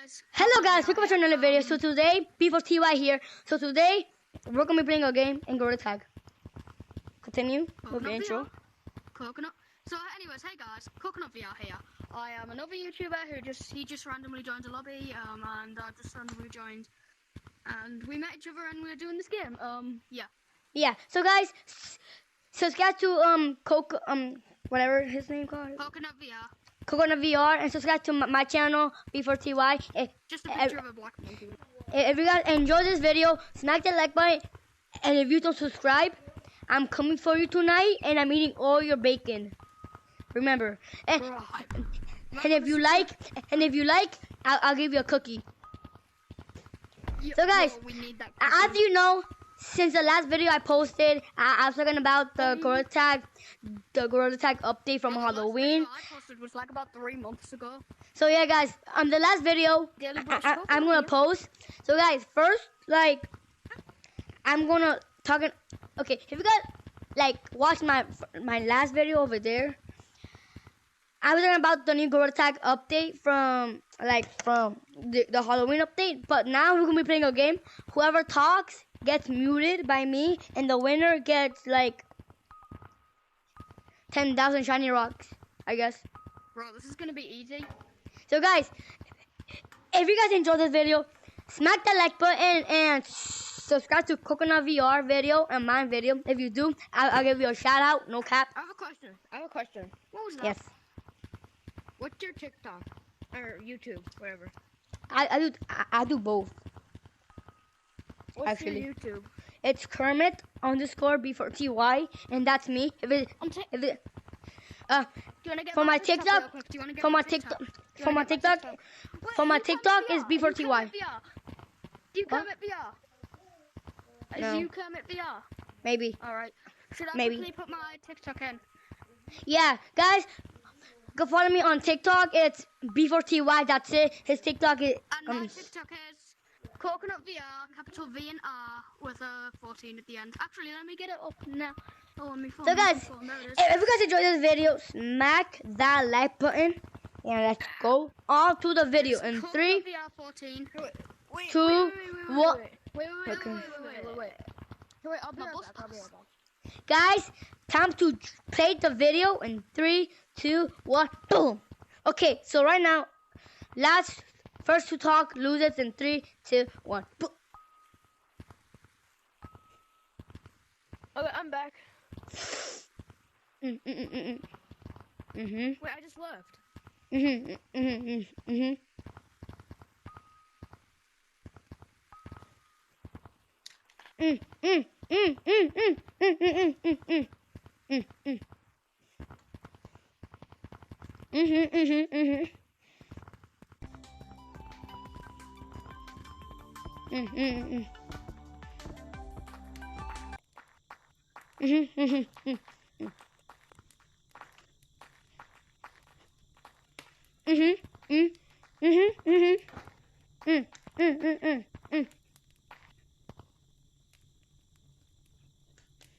guys. Hello guys, welcome to another video. So today, P4TY here. So today, we're gonna be playing a game in Gorilla Tag. Continue with the intro. Coconut. So anyways, hey guys, Coconut VR here. I am another YouTuber who just randomly joined a lobby, and I just randomly joined, and we met each other and we were doing this game. Yeah. Yeah. So guys, subscribe to whatever his name called. Coconut VR. Coconut VR, and subscribe to my channel P4TY. Just a picture of a black monkey. If you guys enjoy this video, smack that like button, and if you don't subscribe, I'm coming for you tonight, and I'm eating all your bacon. Remember, and if you like, I'll give you a cookie. Yeah, So guys, we need that as you know, since the last video I posted, I was talking about the Gorilla Tag update from Halloween. The last video I posted was like about 3 months ago. So yeah, guys, on the last video, I'm gonna post. So guys, first, I'm gonna talking. Okay, if you guys watch my last video over there, I was talking about the new Gorilla Tag update from the Halloween update. But now we're gonna be playing a game. Whoever talks gets muted by me, and the winner gets 10,000 shiny rocks, I guess. Bro, this is gonna be easy. So guys, if you guys enjoyed this video, smack that like button and subscribe to Coconut VR video and my video. If you do, I'll give you a shout out, no cap. I have a question. What was that? Yes. What's your TikTok or YouTube, whatever? I do both. What's Actually, your YouTube? it's Kermit _B4TY, and that's me. For my TikTok is B4TY. Do you Kermit VR? No. Is you Kermit VR? Maybe. Alright. Should I Maybe. quickly put my TikTok in? Yeah, guys, go follow me on TikTok. It's B4TY. That's it. His TikTok is. And my TikTok is Coconut VR, capital V and R with a 14 at the end. Actually, let me get it up now. Oh, on my phone. So guys, there it is. if you guys enjoyed this video, smack that like button, and let's go on to the video in Coconut 3, VR 14. 2, 1. Wait, I'll be right back. Guys, time to play the video in 3, 2, 1, boom. Okay, so right now, first to talk loses in 3, 2, 1, boom. Okay, I'm back. Mhm. Wait, I just left. Mhm.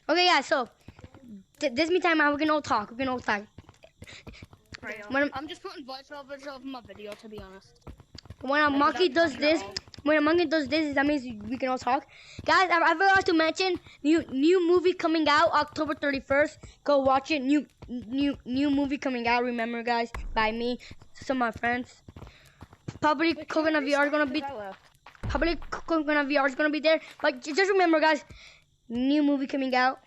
Okay, yeah, so this meantime we can all talk. Right, I'm just putting voiceovers over my video, to be honest. When a monkey does this, that means we can all talk. Guys, I forgot to mention new movie coming out October 31st. Go watch it. New movie coming out. Remember, guys, by me, some of my friends. Probably Coconut VR is gonna be. Probably Coconut VR is gonna be there. But just remember, guys, new movie coming out.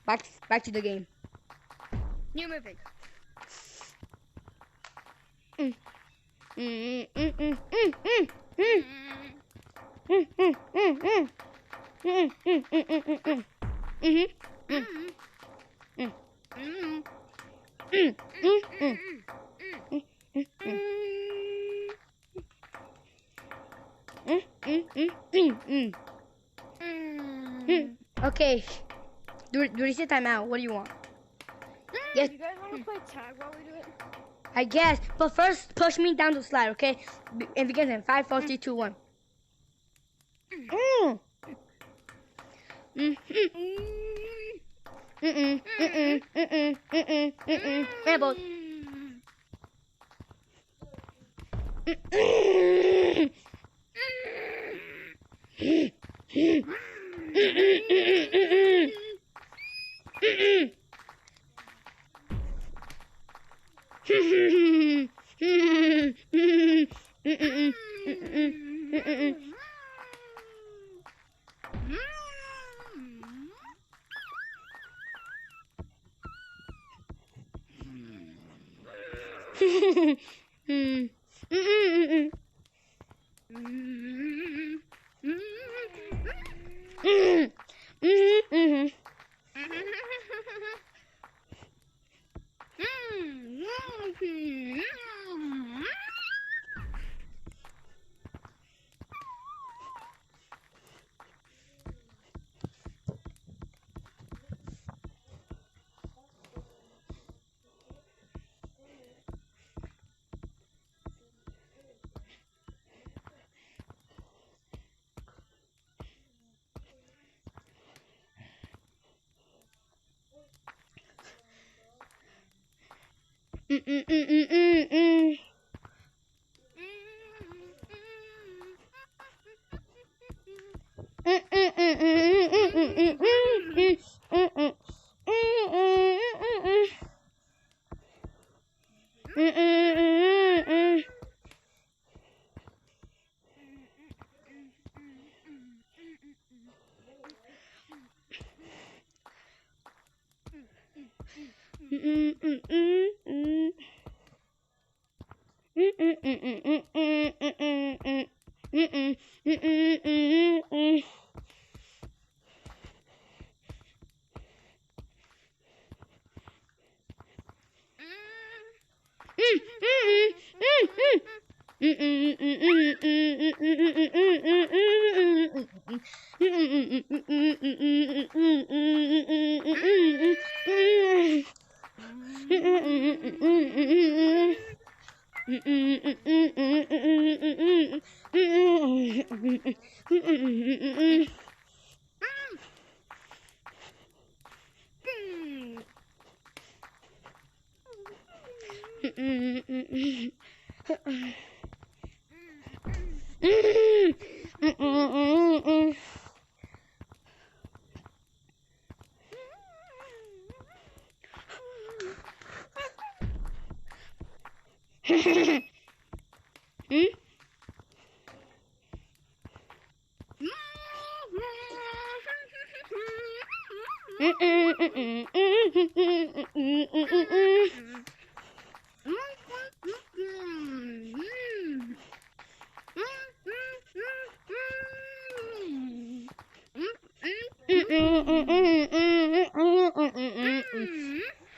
Back to the game. New movie. Okay. Do reset time out. What do you want? Yes. You guys want to play tag while we do it? I guess. But first, push me down the slide, okay? And begin in 5, 4, 3, 2, 1. Rebels.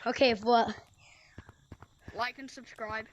Okay, what? Like and subscribe.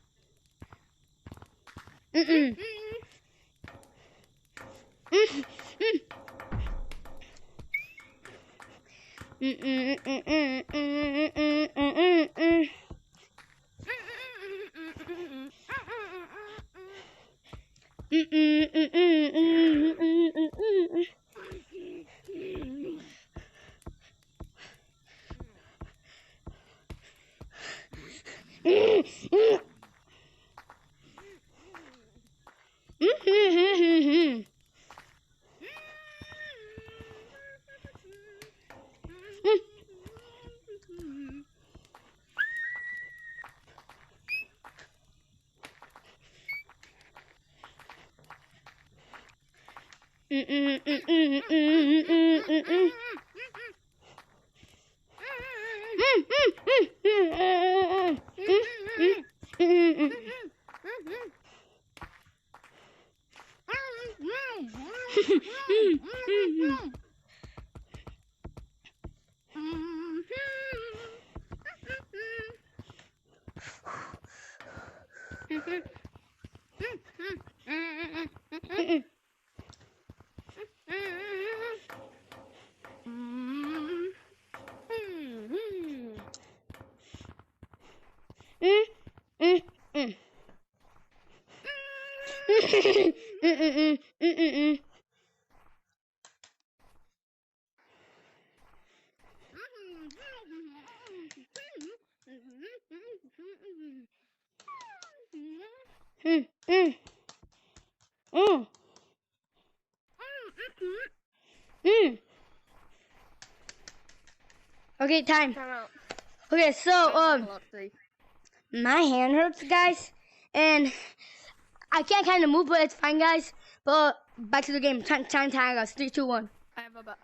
Okay, time. Time out. Okay, so Let's see. my hand hurts, guys, and I can't kind of move, but it's fine, guys. But back to the game. Time, guys. 3, 2, 1. I have a bet.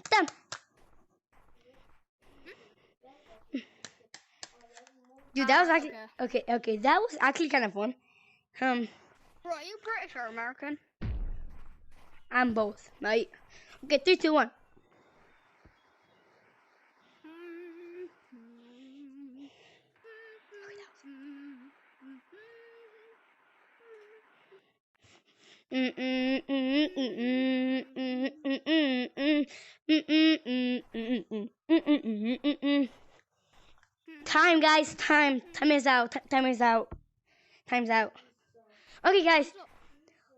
Done. Dude, that was actually okay. That was actually kind of fun. Bro, are you British or American? I'm both, right? Okay, 3, 2, 1. Time, guys. Time is out. Time's out. Okay, guys.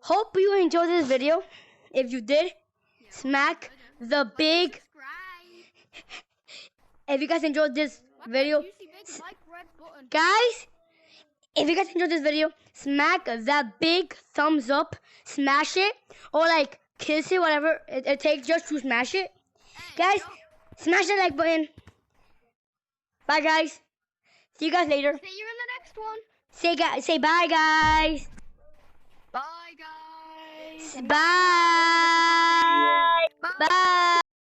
Hope you enjoyed this video. If you did, smack the big. If you guys enjoyed this video, guys, if you guys enjoyed this video, smack that big thumbs up. Smash it or like kiss it, whatever it takes just to smash it. Guys, smash the like button. Bye, guys. See you guys later. See you in the next one. Say bye, guys. Bye, guys. Bye. Bye.